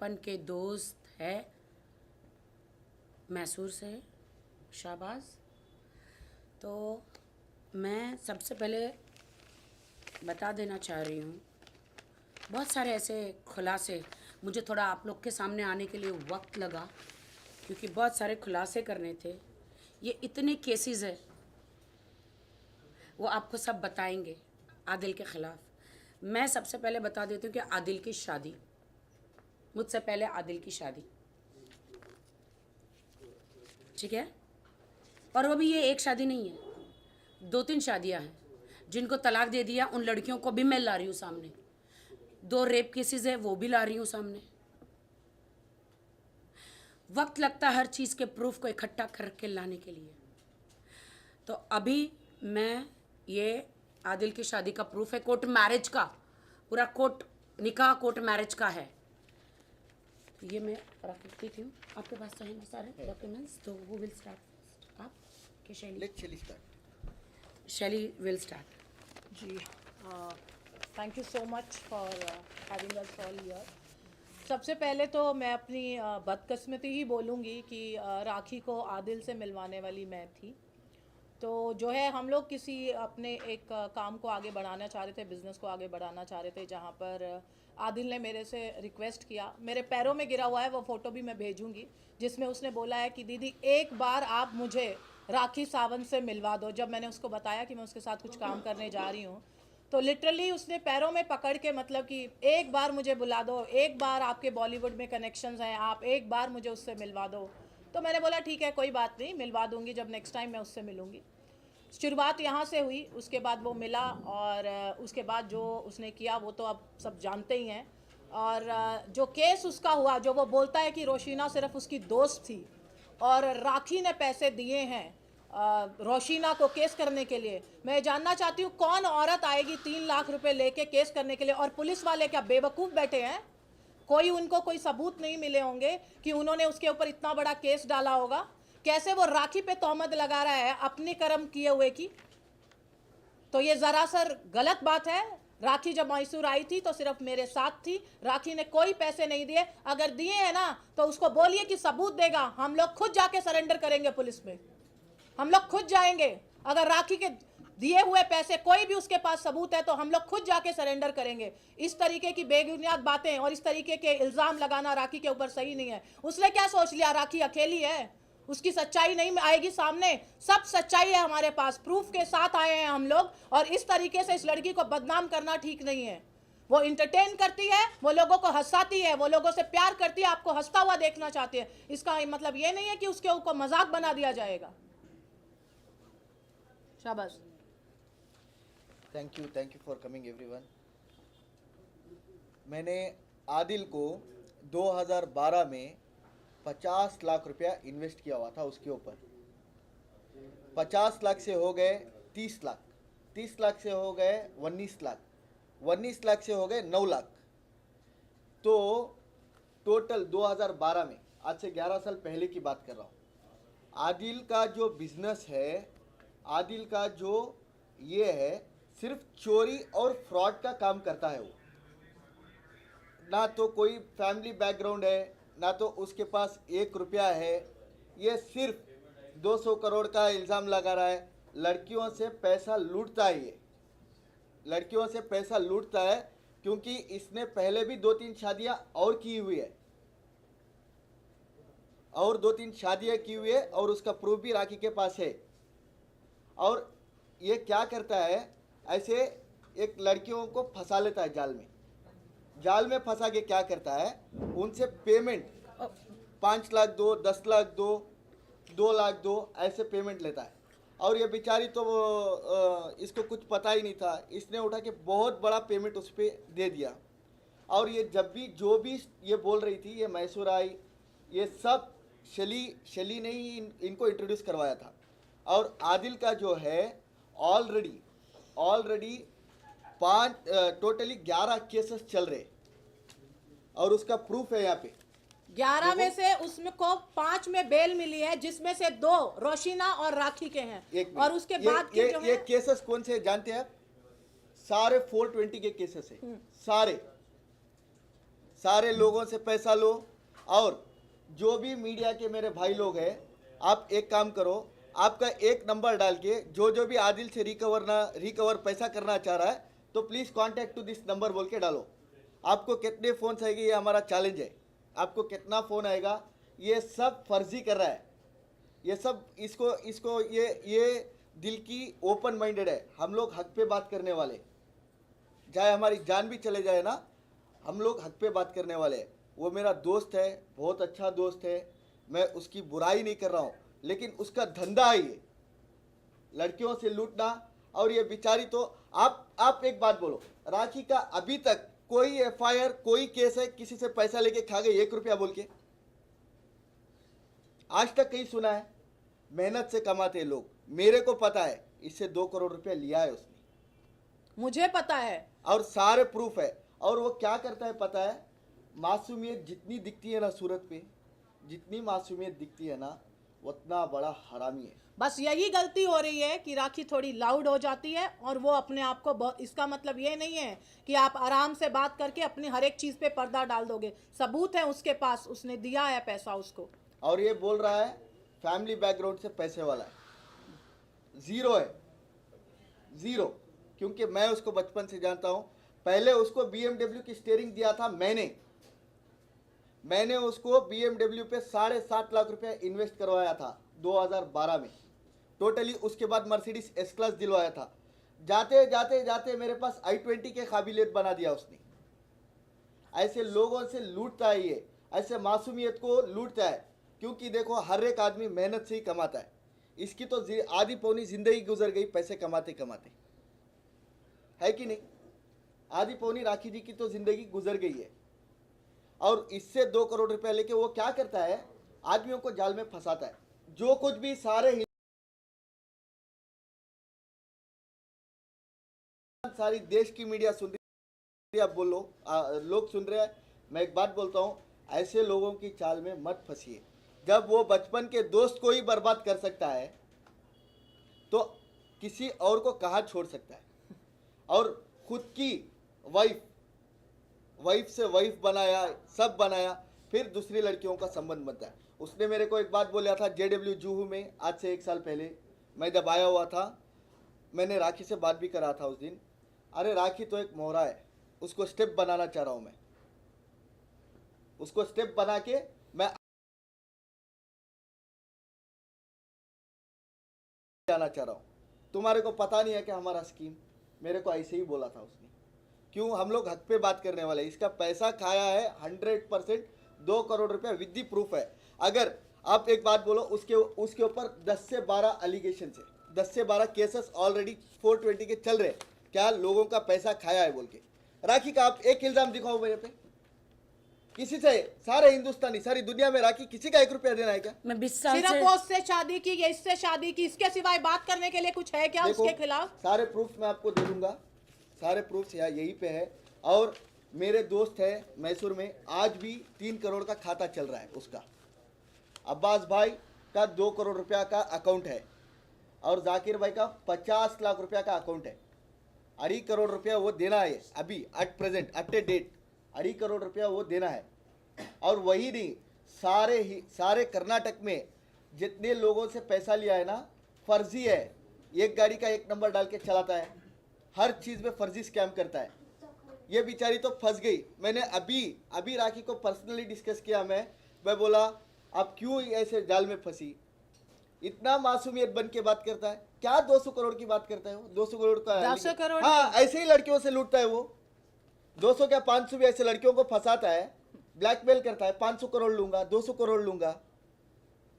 बचपन के दोस्त है, मैसूर से, शाहबाज। तो मैं सबसे पहले बता देना चाह रही हूँ, बहुत सारे ऐसे खुलासे, मुझे थोड़ा आप लोग के सामने आने के लिए वक्त लगा क्योंकि बहुत सारे खुलासे करने थे। ये इतने केसेस है, वो आपको सब बताएंगे आदिल के ख़िलाफ़। मैं सबसे पहले बता देती हूँ कि आदिल की शादी, मुझसे पहले आदिल की शादी, ठीक है। और वो भी ये एक शादी नहीं है, 2-3 शादियाँ हैं। जिनको तलाक दे दिया उन लड़कियों को भी मैं ला रही हूँ सामने। 2 रेप केसेस है, वो भी ला रही हूँ सामने। वक्त लगता है हर चीज़ के प्रूफ को इकट्ठा करके लाने के लिए। तो अभी मैं ये आदिल की शादी का प्रूफ है, कोर्ट मैरिज का, पूरा कोर्ट निकाह कोर्ट मैरिज का है। तो ये मैं रखती थी, आपके पास तो हैं सारे डॉक्यूमेंट्स। तो वो विल स्टार्ट, आप कि शैली? Shaili will start. जी, thank you so much for having us all here. सबसे पहले तो मैं अपनी बदकिस्मती ही बोलूँगी कि राखी को आदिल से मिलवाने वाली मैं थी। तो जो है, हम लोग किसी अपने एक काम को आगे बढ़ाना चाह रहे थे, बिज़नेस को आगे बढ़ाना चाह रहे थे, जहाँ पर आदिल ने मेरे से रिक्वेस्ट किया, मेरे पैरों में गिरा हुआ है, वो फ़ोटो भी मैं भेजूँगी, जिसमें उसने बोला है कि दीदी एक बार आप मुझे राखी सावंत से मिलवा दो। जब मैंने उसको बताया कि मैं उसके साथ कुछ काम करने जा रही हूँ, तो लिटरली उसने पैरों में पकड़ के, मतलब कि एक बार मुझे बुला दो, एक बार, आपके बॉलीवुड में कनेक्शंस हैं, आप एक बार मुझे उससे मिलवा दो। तो मैंने बोला ठीक है, कोई बात नहीं, मिलवा दूंगी जब नेक्स्ट टाइम मैं उससे मिलूंगी। शुरुआत यहाँ से हुई, उसके बाद वो मिला, और उसके बाद जो उसने किया वो तो अब सब जानते ही हैं। और जो केस उसका हुआ, जो वो बोलता है कि रोशीना सिर्फ उसकी दोस्त थी और राखी ने पैसे दिए हैं रोशीना को केस करने के लिए, मैं जानना चाहती हूँ कौन औरत आएगी 3 लाख रुपए लेके केस करने के लिए? और पुलिस वाले क्या बेवकूफ़ बैठे हैं? कोई उनको कोई सबूत नहीं मिले होंगे कि उन्होंने उसके ऊपर इतना बड़ा केस डाला होगा? कैसे वो राखी पे तोहमत लगा रहा है अपने कर्म किए हुए की? तो ये ज़रा सर गलत बात है। राखी जब मैसूर आई थी तो सिर्फ मेरे साथ थी, राखी ने कोई पैसे नहीं दिए। अगर दिए हैं ना तो उसको बोलिए कि सबूत देगा, हम लोग खुद जाके सरेंडर करेंगे पुलिस में, हम लोग खुद जाएंगे। अगर राखी के दिए हुए पैसे कोई भी उसके पास सबूत है तो हम लोग खुद जाके सरेंडर करेंगे। इस तरीके की बेबुनियाद बातें और इस तरीके के इल्ज़ाम लगाना राखी के ऊपर सही नहीं है। उसने क्या सोच लिया राखी अकेली है, उसकी सच्चाई नहीं आएगी सामने? सब सच्चाई है हमारे पास, प्रूफ के साथ आए हैं हम लोग। और इस तरीके से इस लड़की को बदनाम करना ठीक नहीं है। वो इंटरटेन करती है, वो लोगों को हंसाती है, वो लोगों से प्यार करती है, आपको हंसता हुआ देखना चाहती है। इसका मतलब ये नहीं है कि उसके ऊपर मजाक बना दिया जाएगा। शाबाश। Thank you for coming everyone. मैंने आदिल को 2012 में 50 लाख रुपया इन्वेस्ट किया हुआ था उसके ऊपर। 50 लाख से हो गए 30 लाख, 30 लाख से हो गए 19 लाख, 19 लाख से हो गए 9 लाख। तो टोटल 2012 में, आज से 11 साल पहले की बात कर रहा हूँ, आदिल का जो बिजनेस है, आदिल का जो ये है, सिर्फ चोरी और फ्रॉड का काम करता है। वो ना तो कोई फैमिली बैकग्राउंड है, ना तो उसके पास 1 रुपया है। ये सिर्फ 200 करोड़ का इल्ज़ाम लगा रहा है। लड़कियों से पैसा लूटता है, ये लड़कियों से पैसा लूटता है, क्योंकि इसने पहले भी 2-3 शादियां और की हुई है, और 2-3 शादियां की हुई है, और उसका प्रूफ भी राखी के पास है। और ये क्या करता है, ऐसे एक लड़कियों को फंसा लेता है जाल में। जाल में फंसा के क्या करता है, उनसे पेमेंट 5 लाख दो, 10 लाख दो, 2 लाख दो, ऐसे पेमेंट लेता है। और ये बेचारी तो इसको कुछ पता ही नहीं था, इसने उठा के बहुत बड़ा पेमेंट उस पर दे दिया। और ये जब भी जो भी ये बोल रही थी, ये मैसूर आई, ये सब शली ने ही इनको इंट्रोड्यूस करवाया था। और आदिल का जो है ऑलरेडी 5 टोटली 11 केसेस चल रहे, और उसका प्रूफ है यहाँ पे। 11 में से उसमें को 5 में बेल मिली है, जिसमें से 2 रोशीना और राखी के हैं। और उसके बाद के जो ये केसेस कौन से जानते हैं आप? सारे 420 के केसेस है, सारे लोगों से पैसा लो। और जो भी मीडिया के मेरे भाई लोग हैं, आप एक काम करो, आपका एक नंबर डाल के जो भी आदिल से रिकवर पैसा करना चाह रहा है तो please contact to this number बोल के डालो। आपको कितने फ़ोन आएंगे ये हमारा चैलेंज है। आपको कितना फ़ोन आएगा, ये सब फर्जी कर रहा है, ये सब इसको ये दिल की ओपन माइंडेड है। हम लोग हक पे बात करने वाले, चाहे हमारी जान भी चले जाए ना, हम लोग हक पे बात करने वाले हैं। वो मेरा दोस्त है, बहुत अच्छा दोस्त है, मैं उसकी बुराई नहीं कर रहा हूँ, लेकिन उसका धंधा है ये लड़कियों से लूटना। और ये बेचारी तो आप एक बात बोलो, राखी का अभी तक कोई एफआईआर, कोई केस है किसी से पैसा लेके खा गई 1 रुपया बोल के? आज तक कहीं सुना है? मेहनत से कमाते हैं लोग। मेरे को पता है इससे 2 करोड़ रुपया लिया है उसने, मुझे पता है और सारे प्रूफ है। और वो क्या करता है पता है? मासूमियत जितनी दिखती है ना सूरत पे, जितनी मासूमियत दिखती है ना, उतना बड़ा हरामी है। बस यही गलती हो रही है कि राखी थोड़ी लाउड हो जाती है और वो अपने आप को इसका मतलब ये नहीं है कि आप आराम से बात करके अपनी हर एक चीज़ पे पर्दा डाल दोगे। सबूत है उसके पास, उसने दिया है पैसा उसको। और ये बोल रहा है फैमिली बैकग्राउंड से पैसे वाला है। ज़ीरो है, ज़ीरो। क्योंकि मैं उसको बचपन से जानता हूँ। पहले उसको BMW की स्टीयरिंग दिया था मैंने उसको BMW पे 7.5 लाख रुपया इन्वेस्ट करवाया था 2012 में टोटली। उसके बाद मर्सिडीज एस क्लास दिलवाया था। जाते जाते जाते मेरे पास i20 के काबिलियत बना दिया उसने। ऐसे लोगों से लूटता है ये, ऐसे मासूमियत को लूटता है। क्योंकि देखो हर एक आदमी मेहनत से ही कमाता है। इसकी तो आधी पौनी जिंदगी गुजर गई पैसे कमाते कमाते, है कि नहीं? आधी पौनी राखी जी की तो जिंदगी गुजर गई है। और इससे 2 करोड़ रुपया लेके वो क्या करता है? आदमियों को जाल में फंसाता है। जो कुछ भी सारी देश की मीडिया सुन रही है, आप बोलो, लोग सुन रहे हैं। मैं एक बात बोलता हूँ, ऐसे लोगों की चाल में मत फंसिए। जब वो बचपन के दोस्त को ही बर्बाद कर सकता है तो किसी और को कहाँ छोड़ सकता है? और खुद की वाइफ से वाइफ बनाया, सब बनाया, फिर दूसरी लड़कियों का संबंध बनता है। उसने मेरे को एक बात बोला था JW जूहू में, आज से 1 साल पहले मैं जब आया हुआ था, मैंने राखी से बात भी करा था उस दिन। अरे राखी तो एक मोहरा है, उसको स्टेप बनाना चाह रहा हूँ मैं, उसको स्टेप बना के मैं जाना चाह रहा हूँ। तुम्हारे को पता नहीं है कि हमारा स्कीम, मेरे को ऐसे ही बोला था उसने। क्यों? हम लोग हक पे बात करने वाले। इसका पैसा खाया है 100%, 2 करोड़ रुपया विद दी प्रूफ है। अगर आप एक बात बोलो, उसके ऊपर 10 से 12 एलिगेशन है, 10 से 12 केसेस ऑलरेडी 420 के चल रहे हैं। क्या लोगों का पैसा खाया है बोल के? राखी का आप एक इल्जाम दिखाओ मेरे पे, किसी से? सारे हिंदुस्तानी, सारी दुनिया में राखी किसी का 1 रुपया देना है क्या? मैं 20 साल सिर्फ से वो उससे शादी की या इससे शादी की, इसके सिवाय बात करने के लिए कुछ है क्या देखो, उसके खिलाफ? सारे प्रूफ मैं आपको दे दूंगा, सारे प्रूफ यहीं पे है। और मेरे दोस्त है मैसूर में, आज भी 3 करोड़ का खाता चल रहा है उसका। अब्बास भाई का 2 करोड़ रुपया का अकाउंट है, और जाकिर भाई का 50 लाख रुपया का अकाउंट है। 2.5 करोड़ रुपया वो देना है अभी, at present, at a date 2.5 crore रुपया वो देना है। और वही नहीं, सारे कर्नाटक में जितने लोगों से पैसा लिया है ना, फर्जी है। एक गाड़ी का 1 नंबर डाल के चलाता है, हर चीज़ में फर्जी स्कैम करता है। ये बेचारी तो फंस गई। मैंने अभी राखी को पर्सनली डिस्कस किया। मैं बोला आप क्यों ऐसे जाल में फंसी? इतना मासूमियत बन के बात करता है क्या? 200 करोड़ की बात करता है वो, 200 करोड़ का। 200 करोड़? हाँ, ऐसे ही लड़कियों से लूटता है वो। 200 क्या 500 भी ऐसे लड़कियों को फंसाता है, ब्लैकमेल करता है। 500 करोड़ लूंगा, 200 करोड़ लूंगा।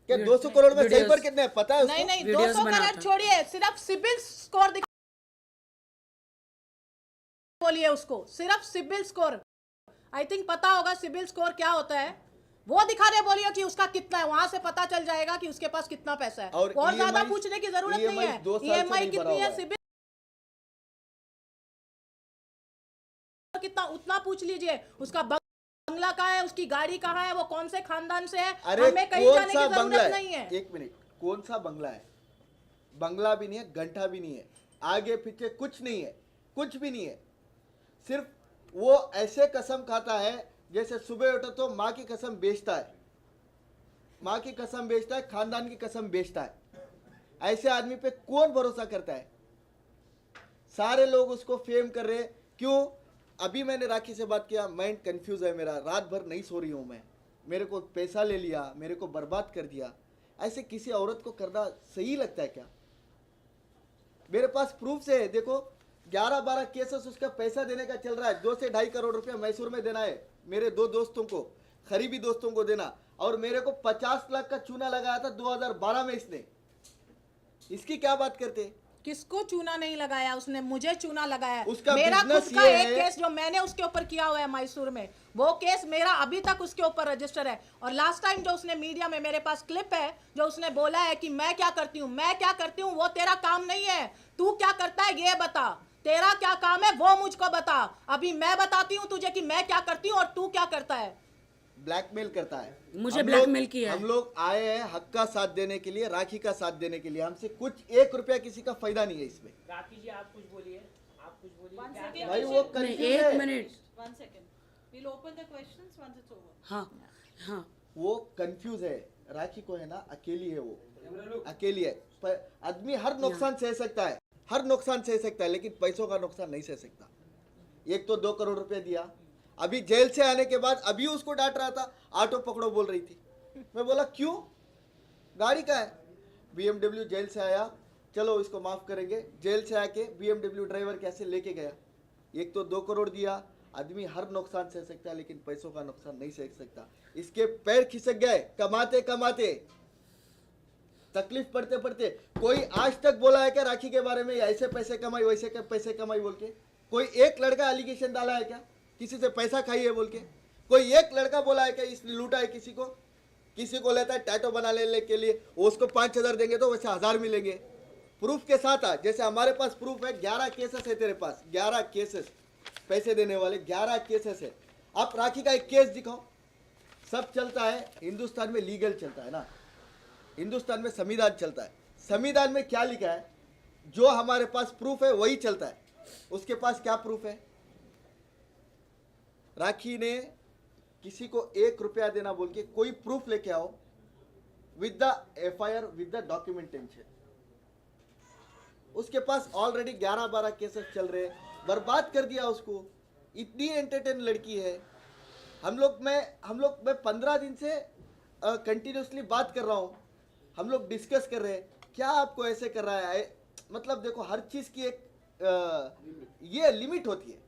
क्या 200 करोड़ में सही पर कितने है पता है उसको? नहीं, वीडियोस 200 बनाता करोड़ छोड़िए, सिर्फ सिबिल स्कोर बोलिए उसको, सिर्फ सिबिल स्कोर। आई थिंक पता होगा सिबिल स्कोर क्या होता है, वो दिखा दे। बोलिए कि उसका कितना है, वहां से पता चल जाएगा कि उसके पास कितना पैसा है। और ज्यादा EMI पूछने की जरूरत नहीं है। 2 साल से EMI नहीं भरा कितनी हुआ है, सिबिल कितना, उतना पूछ लीजिए। उसका बंगला कहाँ है, उसकी गाड़ी कहाँ है, वो कौन से खानदान से है, अरे हमें कहीं कौन जाने सा की बंगला जरूरत है? नहीं है। 1 मिनट, कौन सा बंगला है? बंगला भी नहीं है, घंटा भी नहीं है, आगे पीछे कुछ नहीं है, कुछ भी नहीं है। सिर्फ वो ऐसे कसम खाता है जैसे सुबह उठो तो माँ की कसम बेचता है, माँ की कसम बेचता है, खानदान की कसम बेचता है। ऐसे आदमी पे कौन भरोसा करता है? सारे लोग उसको फेम कर रहे हैं। क्यों? अभी मैंने राखी से बात किया, माइंड कंफ्यूज है मेरा, रात भर नहीं सो रही हूँ मैं, मेरे को पैसा ले लिया, मेरे को बर्बाद कर दिया। ऐसे किसी औरत को करना सही लगता है क्या? मेरे पास प्रूफ है, देखो 11-12 केसेस उसका पैसा देने का चल रहा है। 2 से 2.5 करोड़ रुपया मैसूर में देना है मेरे 2 दोस्तों को, करीबी दोस्तों को देना, और मेरे को 50 लाख का चूना लगाया था 2012 में इसने। इसकी क्या बात करते? किसको चूना नहीं लगाया उसने? मुझे चूना लगाया। उसका मेरा business खुद का ये एक है। केस जो मैंने उसके ऊपर किया हुआ है मैसूर में, वो केस मेरा अभी तक उसके ऊपर रजिस्टर है। और लास्ट टाइम जो उसने मीडिया में, मेरे पास क्लिप है जो उसने बोला है कि मैं क्या करती हूँ, मैं क्या करती हूँ, वो तेरा काम नहीं है। तू क्या करता है ये बता, तेरा क्या काम है वो मुझको बता। अभी मैं बताती हूँ तुझे कि मैं क्या करती हूँ और तू क्या करता है। ब्लैकमेल करता है मुझे हम ब्लैकमेल लोग- किया है। हम लोग आए हैं हक का साथ देने के लिए, राखी का साथ देने के लिए। हमसे कुछ 1 रुपया किसी का फायदा नहीं है इसमें। राखी जी आप कुछ बोलिए, आप कुछ बोलिए। One क्या- second. भाई वो नहीं, कंफ्यूज एक है, minute. 1 second. We'll open the questions once it's over. हाँ हाँ, वो कंफ्यूज है। राखी को है ना, अकेली है, वो अकेली है। पर आदमी हर नुकसान सह सकता है, हर नुकसान सह सकता है, लेकिन पैसों का नुकसान नहीं सह सकता। एक तो 2 करोड़ रुपए दिया, अभी जेल से आने के बाद अभी उसको डांट रहा था, ऑटो पकड़ो बोल रही थी। मैं बोला क्यों, गाड़ी का है। BMW जेल से आया, चलो इसको माफ करेंगे। जेल से आके BMW ड्राइवर कैसे लेके गया। एक तो 2 करोड़ दिया। आदमी हर नुकसान सह सकता है, लेकिन पैसों का नुकसान नहीं सह सकता। इसके पैर खिसक गए कमाते कमाते, तकलीफ पड़ते पड़ते। कोई आज तक बोला है क्या राखी के बारे में, ऐसे पैसे कमाई वैसे पैसे कमाई बोल के? कोई एक लड़का एलिगेशन डाला है क्या किसी से पैसा खाई है बोल के? कोई एक लड़का बोला है क्या इसने लूटा है किसी को? किसी को लेता है टैटो बना लेने के लिए, वो उसको 5,000 देंगे तो वैसे 1,000 मिलेंगे। प्रूफ के साथ आ, जैसे हमारे पास प्रूफ है। 11 केसेस है तेरे पास, 11 केसेस पैसे देने वाले, 11 केसेस है। आप राखी का एक केस दिखाओ। सब चलता है हिंदुस्तान में, लीगल चलता है ना, हिंदुस्तान में संविधान चलता है। संविधान में क्या लिखा है, जो हमारे पास प्रूफ है वही चलता है। उसके पास क्या प्रूफ है? राखी ने किसी को 1 रुपया देना बोल के कोई प्रूफ लेके आओ, with the FIR, with the documentation. उसके पास ऑलरेडी 11-12 केसेस चल रहे हैं, बर्बाद कर दिया उसको। इतनी एंटरटेन लड़की है। हम लोग मैं 15 दिन से कंटिन्यूसली बात कर रहा हूँ, हम लोग डिस्कस कर रहे हैं, क्या आपको ऐसे कर रहा है। मतलब देखो, हर चीज की एक ये लिमिट होती है,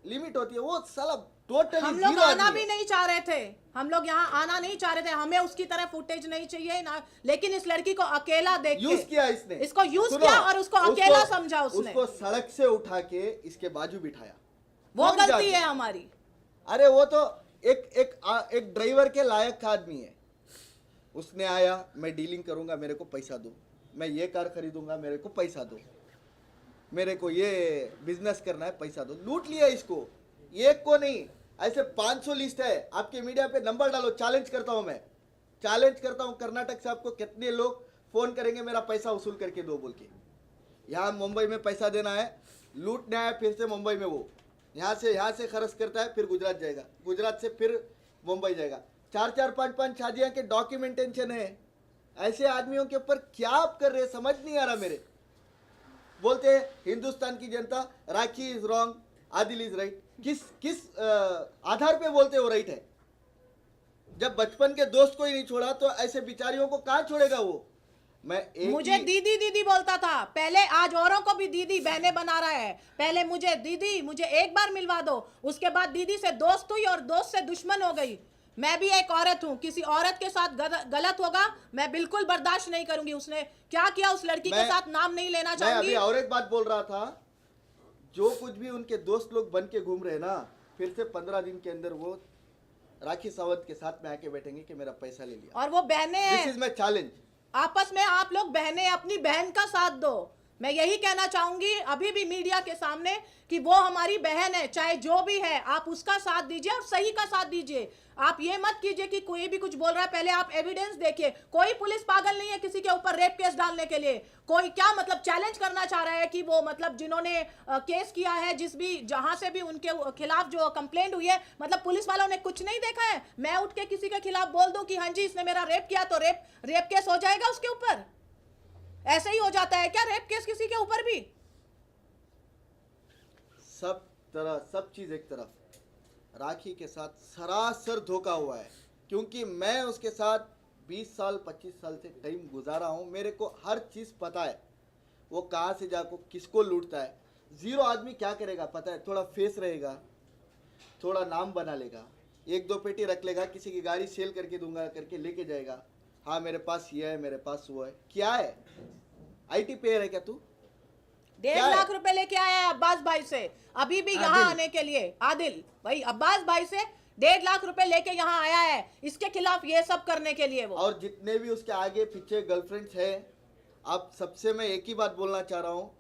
लिमिट होती है। वो साला टोटली हम लोग आना भी नहीं चाह रहे थे, हम लोग यहाँ आना नहीं चाह रहे थे। हमें उसकी तरह फुटेज नहीं चाहिए ना, लेकिन इस लड़की को अकेला देख के यूज किया इसने, इसको यूज सुनो, किया और उसको अकेला समझा उसने। उसको सड़क से उठा के इसके बाजू बिठाया। वो कौन गलती जाते? है हमारी। अरे वो तो एक ड्राइवर के लायक का आदमी है। उसने आया, मैं डीलिंग करूंगा, मेरे को पैसा दो, मैं ये कार खरीदूंगा, मेरे को पैसा दो, मेरे को ये बिजनेस करना है, पैसा दो। लूट लिया इसको, एक को नहीं, ऐसे 500 लिस्ट है। आपके मीडिया पे नंबर डालो, चैलेंज करता हूं मैं, चैलेंज करता हूं। कर्नाटक से आपको कितने लोग फोन करेंगे मेरा पैसा वसूल करके दो बोल के। यहाँ मुंबई में पैसा देना है, लूटना है, फिर से मुंबई में वो यहाँ से खर्च करता है, फिर गुजरात जाएगा, गुजरात से फिर मुंबई जाएगा। 4-4, 5-5 शादियां के डॉक्यूमेंटेशन है। ऐसे आदमियों के ऊपर क्या आप कर रहे हैं, समझ नहीं आ रहा मेरे। बोलते हैं हिंदुस्तान की जनता, Rakhi is wrong, Adil is right. किस आधार पे बोलते हो राइट है? जब बचपन के दोस्त को ही नहीं छोड़ा तो ऐसे बिचारियों को कहां छोड़ेगा वो? मुझे दीदी दीदी बोलता था पहले, आज औरों को भी दीदी बहने बना रहा है। पहले मुझे दीदी, मुझे एक बार मिलवा दो, उसके बाद दीदी से दोस्त हुई और दोस्त से दुश्मन हो गई। मैं भी एक औरत हूँ, किसी औरत के साथ गलत होगा मैं बिल्कुल बर्दाश्त नहीं करूंगी। उसने क्या किया उस लड़की के साथ नाम नहीं लेना मैं चाहूंगी। अभी और एक बात बोल रहा था, जो कुछ भी उनके दोस्त लोग बन के घूम रहे ना, फिर से 15 दिन के अंदर वो राखी सावंत के साथ में आके बैठेंगे कि मेरा पैसा ले लिया। और वो बहने दिस हैं, इज माई चैलेंज। आपस में आप लोग बहने, अपनी बहन का साथ दो। मैं यही कहना चाहूंगी अभी भी मीडिया के सामने कि वो हमारी बहन है, चाहे जो भी है, आप उसका साथ दीजिए और सही का साथ दीजिए। आप ये मत कीजिए कि कोई भी कुछ बोल रहा है, पहले आप एविडेंस देखिए। कोई पुलिस पागल नहीं है किसी के ऊपर रेप केस डालने के लिए। कोई क्या मतलब चैलेंज करना चाह रहा है कि वो मतलब जिन्होंने केस किया है, जिस भी जहां से भी उनके खिलाफ जो कंप्लेंट हुई है, मतलब पुलिस वालों ने कुछ नहीं देखा है। मैं उठ के किसी के खिलाफ बोल दूं कि हाँ जी इसने मेरा रेप किया, तो रेप केस हो जाएगा उसके ऊपर? ऐसे ही हो जाता है क्या रेप केस किसी के ऊपर भी? सब चीज एक तरफ, राखी के साथ सरासर धोखा हुआ है, क्योंकि मैं उसके साथ 20 साल 25 साल से टाइम गुजारा हूँ। मेरे को हर चीज़ पता है, वो कहाँ से जाको किसको लूटता है। जीरो आदमी क्या करेगा पता है, थोड़ा फेस रहेगा, थोड़ा नाम बना लेगा, 1-2 पेटी रख लेगा, किसी की गाड़ी सेल करके दूंगा करके लेके जाएगा। हाँ मेरे पास ये है, मेरे पास वो है। क्या है, IT पेयर है क्या तू? 1.5 लाख रुपए लेके आया है अब्बास भाई से अभी भी यहाँ आने के लिए। आदिल भाई अब्बास भाई से 1.5 लाख रुपए लेके यहाँ आया है इसके खिलाफ ये सब करने के लिए। वो और जितने भी उसके आगे पीछे गर्लफ्रेंड्स है, आप सबसे मैं एक ही बात बोलना चाह रहा हूँ,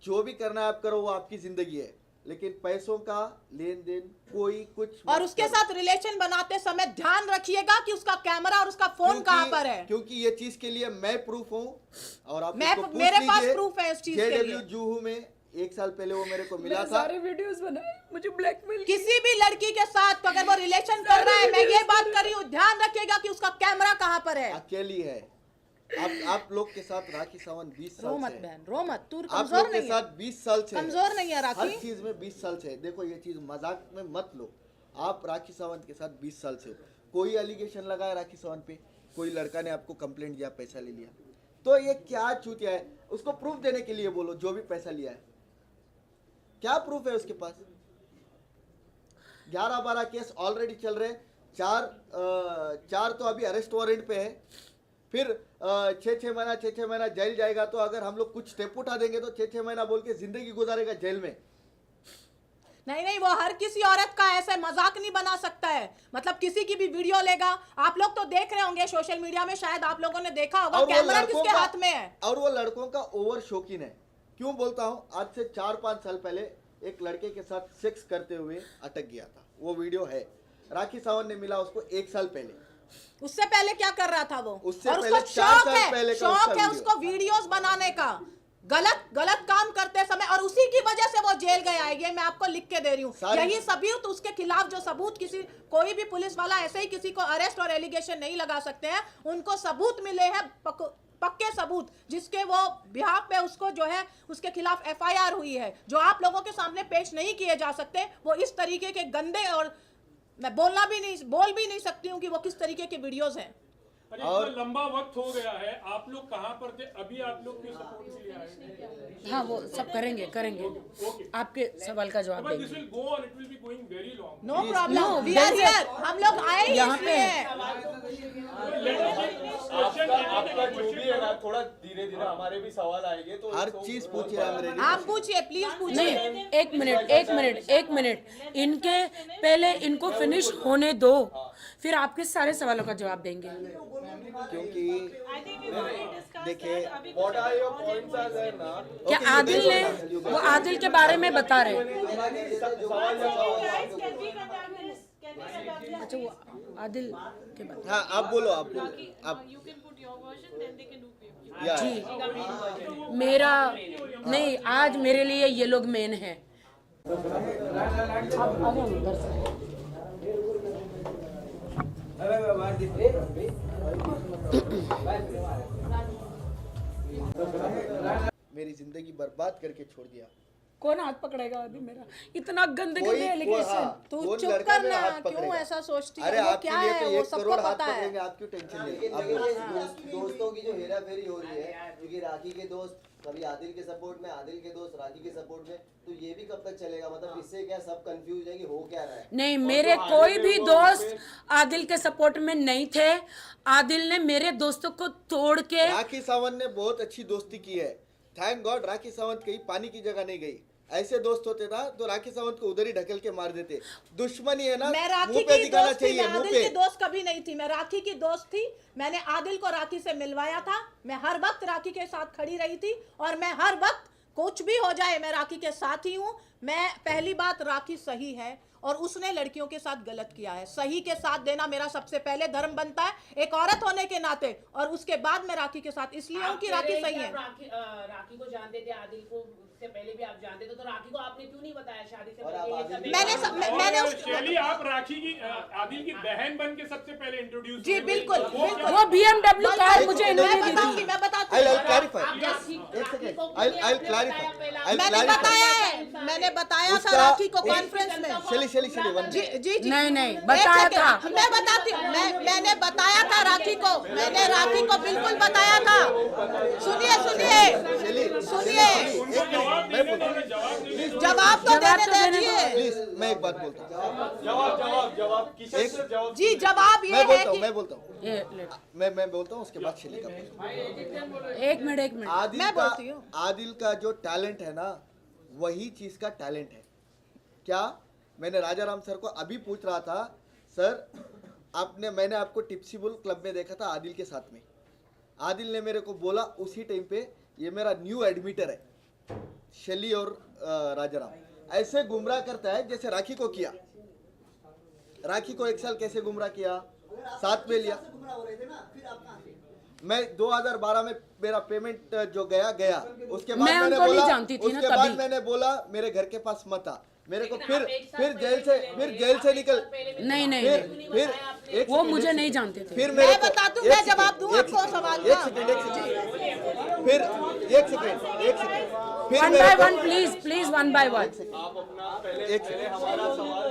जो भी करना है आप करो, वो आपकी जिंदगी है, लेकिन पैसों का लेन देन कोई कुछ और उसके साथ रिलेशन बनाते समय ध्यान रखिएगा कि उसका कैमरा और उसका फोन कहाँ पर है, क्योंकि ये चीज के लिए मैं प्रूफ हूँ। और आप मेरे पास प्रूफ है इस चीज के लिए। जूहू में 1 साल पहले वो मेरे को मिला था, सारे वीडियोस बनाए, मुझे ब्लैकमेल किसी भी लड़की के साथ तो अगर वो रिलेशन कर रहा है, मैं ये बात कर रही हूँ, ध्यान रखिएगा कि उसका कैमरा कहाँ पर है। अकेली है। आप लोग के साथ राखी सावंत 20 साल रो मत से बहन, रो मत, तू आप कमजोर लोग के नहीं है, साथ 20 साल से कमजोर नहीं है राखी। हर चीज में 20 साल से। देखो ये चीज मजाक में मत लो। आप राखी सावंत के साथ 20 साल से, कोई एलिगेशन लगाया राखी सावंत पे, कोई लड़का ने आपको कंप्लेंट दिया, पैसा ले लिया, तो ये क्या चूतिया है? उसको प्रूफ देने के लिए बोलो, जो भी पैसा लिया है क्या प्रूफ है उसके पास? 11-12 केस ऑलरेडी चल रहे, चार तो अभी अरेस्ट वारंट पे है, फिर 6-6 महीना जेल जाएगा। तो अगर हम लोग कुछ स्टेप उठा देंगे तो 6-6 महीना बोल के जिंदगी गुजारेगा जेल में। नहीं, वो हर किसी औरत का ऐसे मजाक नहीं बना सकता है। मतलब किसी की भी वीडियो लेगा, आप लोग तो देख रहे होंगे सोशल मीडिया में, शायद आप लोगों ने देखा होगा, कैमरा किसके हाथ में है। और वो लड़कों का ओवर शौकीन है। क्यों बोलता हूँ, आज से 4-5 साल पहले एक लड़के के साथ सेक्स करते हुए अटक गया था, वो वीडियो है। राखी सावंत ने मिला उसको 1 साल पहले। उससे पहले क्या कर रहा था वो? उससे और पहले उसको 4 शौक साल है, पहले का शौक उसका है वीडियो। उसको वीडियोस बनाने का, गलत काम करते समय, और उसी की वजह से वो जेल गया है। ये मैं आपको लिख के दे रही हूँ। यही सबूत, उसके खिलाफ जो सबूत, किसी कोई भी पुलिस वाला ऐसे ही किसी को अरेस्ट और एलिगेशन नहीं लगा सकते हैं। उनको सबूत मिले हैं, पक्के सबूत, जिसके वो बिहाफ पे उसको जो है उसके खिलाफ FIR हुई है, जो आप लोगों के सामने पेश नहीं किए जा सकते। वो इस तरीके के गंदे, और मैं बोल भी नहीं सकती हूँ कि वो किस तरीके के वीडियोस हैं। अरे इतना लंबा वक्त हो गया है, आप लोग कहाँ पर थे? अभी आप लोग क्यों सपोर्ट के लिए आए? हाँ वो सब करेंगे आपके सवाल का जवाब दिस देंगे। Will go on, it will be going very long. No problem, we are here, हम लोग आए ही यहाँ इसलिए हैं। आपका जो भी है ना, थोड़ा धीरे धीरे हमारे भी सवाल आएंगे, तो हर चीज पूछिए मेरे आप पूछिए, प्लीज पूछिए। नहीं, एक मिनट, इनके पहले इनको फिनिश होने दो, फिर आपके सारे सवालों का जवाब देंगे। क्योंकि I think we've already discussed देखिए, that. अभी what are your points are there ना? क्या आदिल ने, वो आदिल के बारे में बता रहे हैं। guys, can we conduct this? Can we conduct this? अच्छा वो आदिल के बारे हाँ आप बोलो, आप बोलो, आप You can put your version, then they can do या जी, मेरा नहीं, आज मेरे लिए ये लोग मेन है। मेरी जिंदगी बर्बाद करके छोड़ दिया। कौन हाथ पकड़ेगा अभी मेरा? इतना गंदे एलिगेशन। तू कौन चुप लड़का मेरा करना, हाथ क्यों पकड़ेगा? ऐसा सोचती अरे है? वो आपके क्या लिए है, तो वो 1 सबको करोड़ हाथ पता है। पकड़ेंगे, आप क्यों टेंशन ले? लेकिन दोस्तों की जो हेरा फेरी हो रही है, क्योंकि राखी के दोस्त कभी आदिल के सपोर्ट में, आदिल के दोस्त राखी के सपोर्ट में, तो ये भी कब तक चलेगा? मतलब इससे क्या सब कंफ्यूज है कि हो क्या रहा है? नहीं, मेरे कोई भी दोस्त आदिल के सपोर्ट में नहीं थे। आदिल ने मेरे दोस्तों को तोड़ के, राखी सावंत ने बहुत अच्छी दोस्ती की है। थैंक गॉड राखी सावंत कहीं पानी की जगह नहीं गई। ऐसे दोस्त होते ना तो राखी सावंत को उधर ही ढकेल के मार देते। दुश्मनी है ना, मैं राखी मुंह पे की दिखाना दोस्त थी, चाहिए, मैं मुंह आदिल पे। की दोस्त कभी नहीं थी। मैं राखी की दोस्त थी। मैंने आदिल को राखी से मिलवाया था। मैं हर वक्त राखी के साथ खड़ी रही थी और मैं हर वक्त कुछ भी हो जाए मैं राखी के साथ ही हूँ। मैं पहली बात, राखी सही है और उसने लड़कियों के साथ गलत किया है। सही के साथ देना मेरा सबसे पहले धर्म बनता है एक औरत होने के नाते, और उसके बाद मैं राखी के साथ इसलिए हूँ कि राखी सही है। राखी को जानते थे, आदिल को से पहले भी आप जानते थे, तो राखी को आपने क्यों नहीं बताया शादी से और पहले? आप ये सब आदिल- मैंने और उस शैली, आप राखी की आदिल की बहन बन के सबसे पहले इंट्रोड्यूस जी बिल्कुल बिल्कुल। वो BMW कार मुझे मैं इन्होंने दी बताऊंगी, थी। मैं बताती I'll हूँ। clarify. आप राखी एक सेकंड, को I'll आपने clarify. बताया पहला। I'll मैंने clarify. बताया है, मैंने बताया था उसका- राखी को एक- कॉन्फ्रेंस में। शैली one जी minute. जी जी नहीं, एक बताया सेकंड, था। मैं बताती हूँ। मैंने बताया था राखी को, मैंने राखी को बिल्कुल बताया था। सुनिए सुनिए सुनिए, जवाब तो देने दीजिए। प्लीज मैं एक बात बोलता हूँ। जवाब किशन सर, जवाब जी जवाब ये है कि मैं बोलता हूँ मैं बोलता हूँ उसके बाद शैली का बोलता हूँ। एक मिनट आदिल मैं का बोलती हूँ। आदिल का जो टैलेंट है ना, वही चीज का टैलेंट है। क्या मैंने राजा राम सर को अभी पूछ रहा था, सर मैंने आपको टिप्सी बुल क्लब में देखा था आदिल के साथ में। आदिल ने मेरे को बोला उसी टाइम पे, ये मेरा न्यू एडमिटर है शैली और राजा राम। ऐसे गुमराह करता है जैसे राखी को किया। राखी को एक साल कैसे गुमराह किया, साथ में लिया। मैं 2012 में मेरा पेमेंट जो गया उसके बाद मैं मैंने उनको नहीं बोला, जानती थी ना उसके बाद तभी। मैंने बोला मेरे घर के पास मत आ। मेरे को लेकिन आप एक साल फिर पहले जेल से निकल। नहीं, एक वो सेकंड, मुझे एक नहीं सेकंड। जानते थे। फिर मैं मेरे को- बताती हूँ, एक मैं सेकंड, जवाब दूँ एक आपको सेकंड, सवाल एक का। सेकंड, एक सेकंड। फिर एक सेकंड फिर वन मेरे बाय को- one please, one by one. आप अपना पहले हमारा सवाल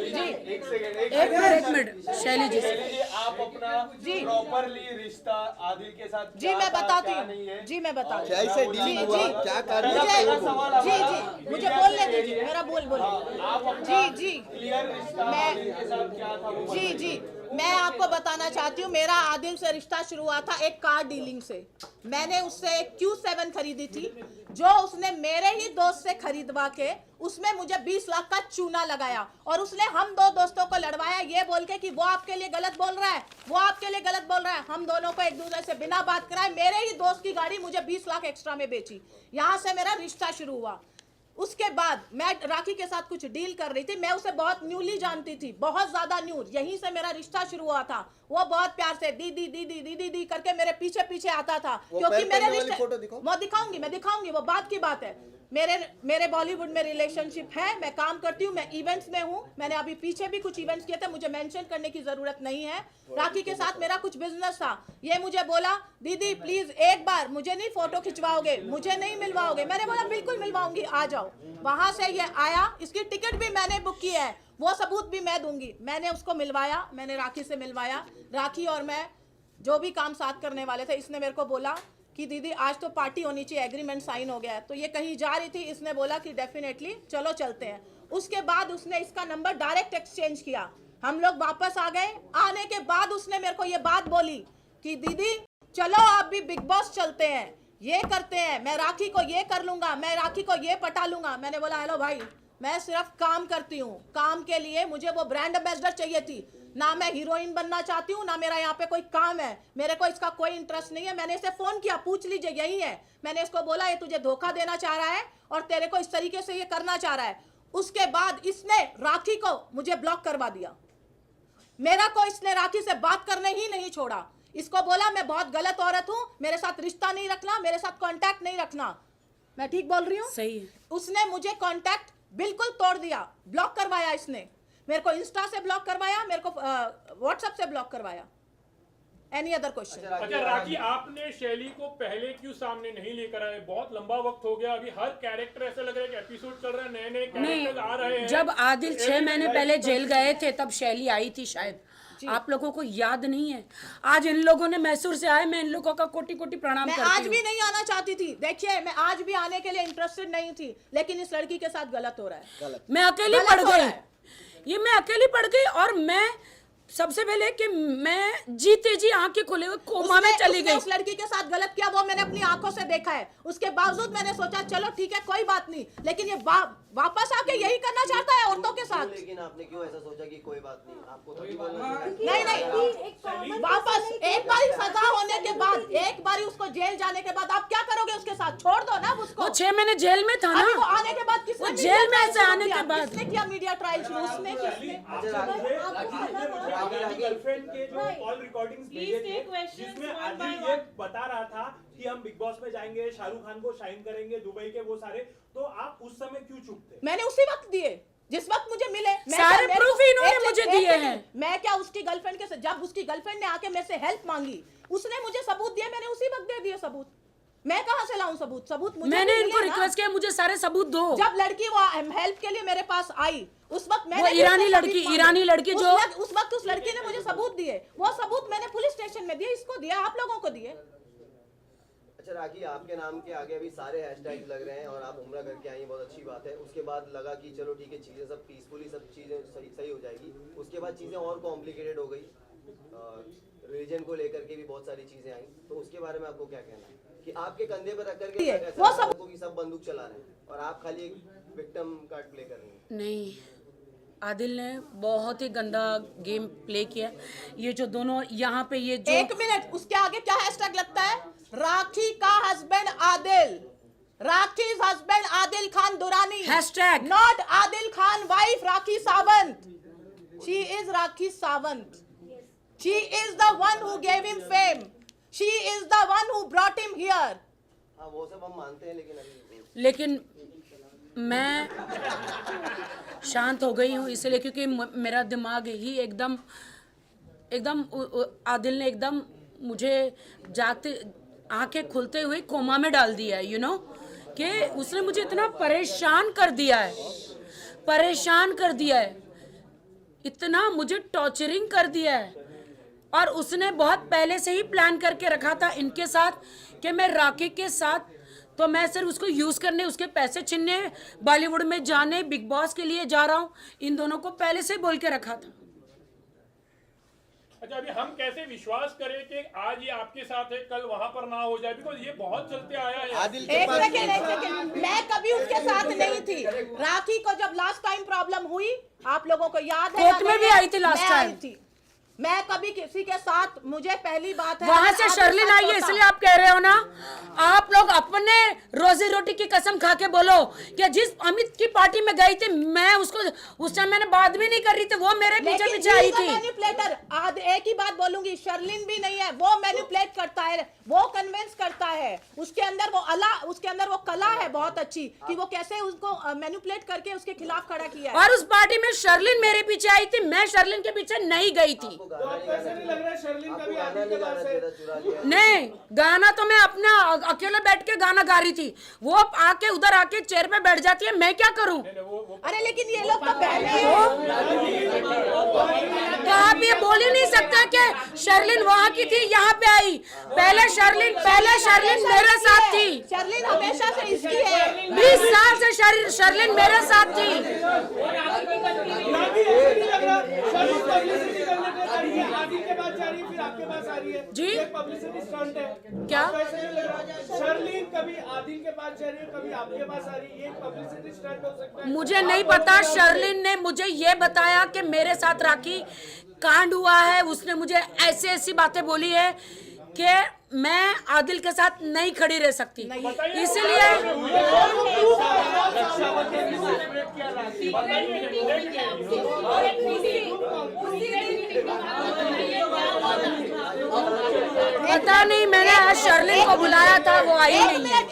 जी एक सेकंड एक मिनट शैली जी से। शैली जी, आप अपना प्रॉपरली रिश्ता आदिल के साथ जी क्या मैं था, बताती क्या नहीं हूँ। है? जी मैं बताती क्या हूँ। ऐसे डीलिंग हुआ, क्या कार्य पहला सवाल जी हमारा जी मुझे बोलने दीजिए, मेरा बोल आप अपना जी जी क्लियर रिश्ता मैं- आदिल के साथ क्या था वो जी जी मैं आपको बताना चाहती हूँ, मेरा आदिल से रिश्ता शुरू हुआ था एक कार डीलिंग से। मैंने उससे एक Q7 खरीदी थी, जो उसने मेरे ही दोस्त से खरीदवा के उसमें मुझे 20 लाख का चूना लगाया, और उसने हम दो दोस्तों को लड़वाया ये बोल के कि वो आपके लिए गलत बोल रहा है, वो आपके लिए गलत बोल रहा है। हम दोनों को एक दूसरे से बिना बात कराए मेरे ही दोस्त की गाड़ी मुझे 20 लाख एक्स्ट्रा में बेची। यहाँ से मेरा रिश्ता शुरू हुआ। उसके बाद मैं राखी के साथ कुछ डील कर रही थी। मैं उसे बहुत न्यूली जानती थी, बहुत ज्यादा न्यू। यहीं से मेरा रिश्ता शुरू हुआ था। वो बहुत प्यार से दीदी दीदी दीदी दी करके मेरे पीछे पीछे आता था, क्योंकि पैर मेरे पड़ने वाली रिश्ते फोटो दिखाओ। मैं दिखाऊंगी, वो बात की बात है। मेरे बॉलीवुड में रिलेशनशिप है, मैं काम करती हूँ, मैं इवेंट्स में हूँ। मैंने अभी पीछे भी कुछ इवेंट्स किए थे, मुझे मेंशन करने की जरूरत नहीं है। राखी के साथ मेरा कुछ बिजनेस था। ये मुझे बोला, दीदी प्लीज एक बार मुझे नहीं फोटो खिंचवाओगे, मुझे नहीं मिलवाओगे। मैंने बोला बिल्कुल मिलवाऊंगी, आ जाओ। वहां से ये आया, इसकी टिकट भी मैंने बुक की है, वो सबूत भी मैं दूंगी। मैंने उसको मिलवाया, मैंने राखी से मिलवाया। राखी और मैं जो भी काम साथ करने वाले थे, इसने मेरे को बोला कि दीदी आज तो पार्टी होनी चाहिए, एग्रीमेंट साइन हो गया है। तो ये कहीं जा रही थी, इसने बोला कि डेफिनेटली चलो चलते हैं। उसके बाद उसने इसका नंबर डायरेक्ट एक्सचेंज किया, हम लोग वापस आ गए। आने के बाद उसने मेरे को ये बात बोली कि दीदी चलो आप भी बिग बॉस चलते हैं, ये करते हैं, मैं राखी को ये कर लूंगा, मैं राखी को ये पटा लूंगा। मैंने बोला हेलो भाई, मैं सिर्फ काम करती हूँ, काम के लिए मुझे वो ब्रांड एम्बेसडर चाहिए थी, ना मैं हीरोइन बनना चाहती हूँ, ना मेरा यहाँ पे कोई काम है, मेरे को इसका कोई इंटरेस्ट नहीं है। मैंने इसे फोन किया, पूछ लीजिए, यही है। मैंने इसको बोला ये तुझे धोखा देना चाह रहा है और तेरे को इस तरीके से ये करना चाह रहा है। उसके बाद इसने राखी को मुझे ब्लॉक करवा दिया। मेरा को इसने राखी से बात करने ही नहीं छोड़ा। इसको बोला मैं बहुत गलत औरत हूँ, मेरे साथ रिश्ता नहीं रखना, मेरे साथ कांटेक्ट नहीं रखना। मैं ठीक बोल रही हूँ? सही है। उसने मुझे कांटेक्ट बिल्कुल तोड़ दिया, ब्लॉक करवाया इसने। मेरे को इंस्टा से ब्लॉक करवाया, मेरे को व्हाट्सएप से ब्लॉक करवाया। Any other question? अच्छा राखी, आपने शैली को पहले क्यों सामने नहीं लेकर आए? बहुत लंबा वक्त हो गया, अभी हर कैरेक्टर ऐसा लग रहा है कि एपिसोड चल रहा है, नए नए कैरेक्टर आ रहे हैं। जब आदिल 6 महीने पहले जेल गए थे तब शैली आई थी शायद, आप लोगों को याद नहीं है? आज इन लोगों ने मैसूर से आए, मैं इन लोगों का कोटि कोटि प्रणाम मैं करती आज हूँ। भी नहीं आना चाहती थी। देखिए मैं आज भी आने के लिए इंटरेस्टेड नहीं थी, लेकिन इस लड़की के साथ गलत हो रहा है। गलत। मैं अकेली गलत पड़ हो रहा गई, है। ये मैं अकेली पड़ गई और मैं सबसे पहले कि मैं जीते जी आंखें खुले हुए कोमा में चली उसने गई। उस लड़की के साथ गलत किया, वो मैंने अपनी आंखों से देखा है। उसके बावजूद मैंने सोचा चलो ठीक है कोई बात नहीं, लेकिन ये वापस आके यही करना चाहता है औरतों के साथ। लेकिन आपने क्यों ऐसा सोचा कि कोई बात नहीं, आपको तो बोलना नहीं, वापस एक बार सजा होने के बाद, एक बार उसको जेल जाने के बाद आप क्या करोगे उसके साथ? छोड़ दो ना उसको। वो 6 महीने जेल में था ना। अभी वो आने के बाद किसने वो मीडिया जेल में ट्रायल से आने किया? के बाद किसने किया मीडिया ट्रायल शुरू? उसने किसने? गर्लफ्रेंड के जो कॉल रिकॉर्डिंग्स Please भेजे थे take questions जिसमें one by आदिल ये बता रहा था कि हम बिग बॉस में जाएंगे, शाहरुख खान को शाइन करेंगे, दुबई के वो सारे, तो आप उस समय क्यों चुप थे? मैंने उसी वक्त दिए जिस वक्त मुझे मिले। सारे proof ही इन्होंने मुझे दिए हैं। मैं क्या उसकी गर्लफ्रेंड के जब उसकी गर्लफ्रेंड ने आके मेरे से हेल्प मांगी, उसने मुझे सबूत दिए, मैंने उसी वक्त दे दिए सबूत। मैं कहां से लाऊं सबूत? सबूत मुझे मैंने भी इनको मिले ना। रिक्वेस्ट किया मुझे सारे सबूत दो। जब लड़की वो हेल्प के लिए मेरे पास आई, उस वक्त मैंने वो भी ईरानी उससे लड़की- सबूत मांगे। ईरानी लड़की जो- उस वक्त उस लड़की ने मुझे सबूत दिए, वो सबूत मैंने पुलिस स्टेशन में दिए, इसको दिया, आप लोगों को दिए। अच्छा राखी, आपके नाम के आगे अभी सारे हैशटैग लग रहे हैं और आप उम्रा करके आई हैं, बहुत अच्छी बात है। उसके बाद लगा कि चलो ठीक है, चीजें सब पीसफुली, सब चीजें सही हो जाएगी। उसके बाद चीजें और कॉम्प्लिकेटेड हो गई, रिलीजन को लेकर के भी बहुत सारी चीजें आई, तो उसके बारे में आपको क्या कहना है कि आपके कंधे पर रख करके ऐसा वो सब- लोगों की सब बंदूक चला रहे हैं और आप खाली एक विक्टिम कार्ड प्ले कर रहे हैं? नहीं, आदिल ने बहुत ही गंदा गेम प्ले किया। ये जो दोनों यहाँ पे ये जो एक मिनट, उसके आगे क्या हैशटैग लगता है? राखी का हस्बैंड आदिल, राखी's husband Adil Khan Durrani, Hashtag. not Adil Khan wife Rakhi Sawant. She is Rakhi Sawant. She is the one who gave him fame. She is the one who brought him here. हाँ वो सब हम मानते हैं, लेकिन अभी लेकिन मैं शांत हो गई हूँ इसलिए क्योंकि मेरा दिमाग ही एकदम आदिल ने एकदम मुझे जागते आंखें खुलते हुए कोमा में डाल दिया है, यू नो, कि उसने मुझे इतना परेशान कर दिया है, इतना मुझे टॉर्चरिंग कर दिया है। और उसने बहुत पहले से ही प्लान करके रखा था इनके साथ कि मैं राखी के साथ, तो मैं सिर्फ उसको यूज करने, उसके पैसे छीनने, बॉलीवुड में जाने, बिग बॉस के लिए जा रहा हूँ, इन दोनों को पहले से बोल के रखा था। अच्छा, अभी हम कैसे विश्वास करें कि आज ये आपके साथ है, कल वहां पर ना हो जाए, बिकॉज ये बहुत चलते आया है। आदिल के एक पास सेकेंड, मैं कभी उसके साथ नहीं थी। राखी को जब लास्ट टाइम प्रॉब्लम हुई, आप लोगों को याद है? कोर्ट में भी आई थी लास्ट मैं टाइम। आई थी। मैं कभी किसी के साथ, मुझे पहली बात है, वहां से अगर शर्लिन आपके आई है साथ इसलिए आप कह रहे हो ना। आप लोग अपने रोजी रोटी की कसम खा के बोलो कि जिस अमित की पार्टी में गई थी, मैं उसको उस टाइम मैंने बात भी नहीं कर रही थी, वो मेरे पीछे लेकिन पीछे आई he is a थी। मैनिपुलेटर। आज एक ही बात बोलूंगी, शर्लिन भी नहीं है, वो मैनिपुलेट करता है, वो कन्विंस करता है। उसके अंदर वो कला है बहुत अच्छी कि वो कैसे उसको मैनिपुलेट करके उसके खिलाफ खड़ा किया है। और उस पार्टी में शर्लिन मेरे पीछे आई थी, मैं शर्लिन के पीछे नहीं गई थी। आपको गाना नहीं गाना चाहिए था, चुरा लिया। नहीं, गाना तो मैं अपना अकेले बैठ के गाना गा रही थी, वो आके उधर आके चेयर पे बैठ जाती है, मैं क्या करूं? अरे लेकिन ये लोग तो पहले तो आप ये बोल ही नहीं सकते कि शर्लिन वहां की थी, यहाँ पे आई। पहले शर्लिन मेरे साथ थी, शर्लिन हमेशा से इसकी है। 20 साल से शर्लिन मेरे साथ थी। आदिल के पास जा रही है, फिर आपके पास आ रही है। जी? ये पब्लिसिटी स्टंट है। क्या? आपको ऐसा नहीं लग रहा? शर्लिन कभी आदिल के पास जा रही है, कभी आपके पास आ रही है, ये पब्लिसिटी स्टंट हो सकता है। मुझे नहीं पता, शर्लिन ने मुझे ये बताया कि मेरे साथ राखी कांड हुआ है, उसने मुझे ऐसी बातें बोली है कि मैं आदिल के साथ नहीं खड़ी रह सकती, इसलिए पता नहीं, मैंने आज शर्लिन को बुलाया था, वो आई नहीं है।